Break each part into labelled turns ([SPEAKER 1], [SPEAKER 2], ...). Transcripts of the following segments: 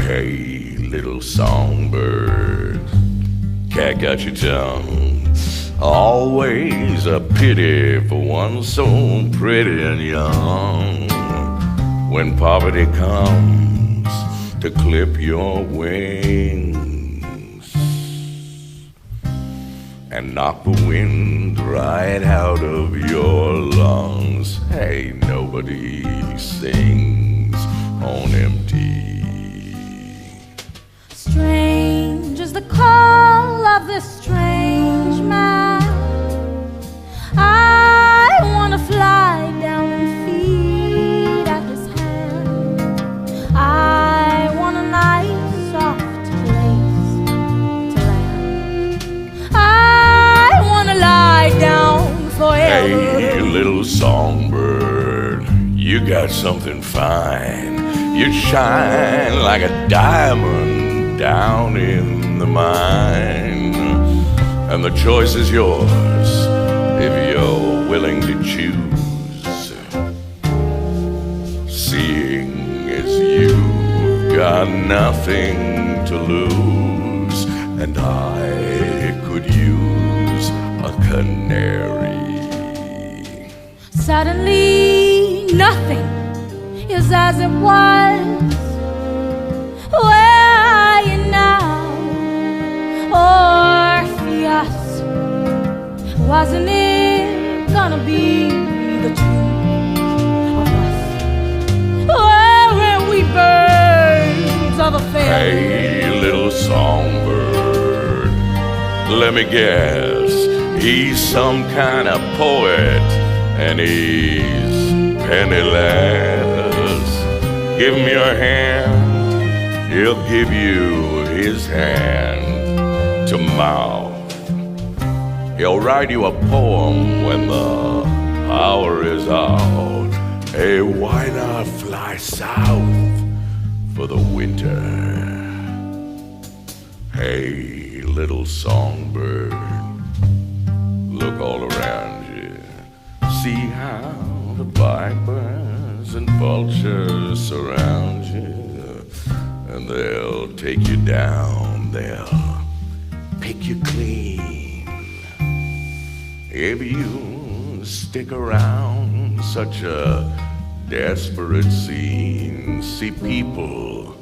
[SPEAKER 1] Hey, little songbird, cat got your tongue. Always a pity for one so pretty and young. When poverty comes to clip your wings and knock the wind right out of your lungs, hey, nobody sings on empty.
[SPEAKER 2] Strange is the call of this strange man. I wanna fly down and feed at his hand. I want a nice soft place to land. I wanna lie down forever.
[SPEAKER 1] Hey, little songbird, you got something fine. You shine like a diamond down in the mine, and the choice is yours if you're willing to choose. Seeing as you've got nothing to lose, and I could use a canary.
[SPEAKER 2] Suddenly nothing is as it was. Where are you now, Orpheus? Wasn't it gonna be the two of us? Weren't we birds of a feather?
[SPEAKER 1] Hey, little songbird, let me guess, he's some kind of poet, and he's penniless. Give him your hand, he'll give you his hand to mouth. He'll write you a poem when the power is out. Hey, why not fly south for the winter? Hey, little songbird, look all around you. See how the vipers and vultures surround you. And they'll take you down, they'll pick you clean. If you stick around such a desperate scene, see people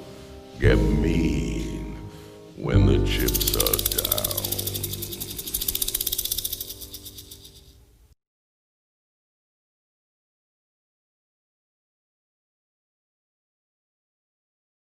[SPEAKER 1] get mean when the chips are down.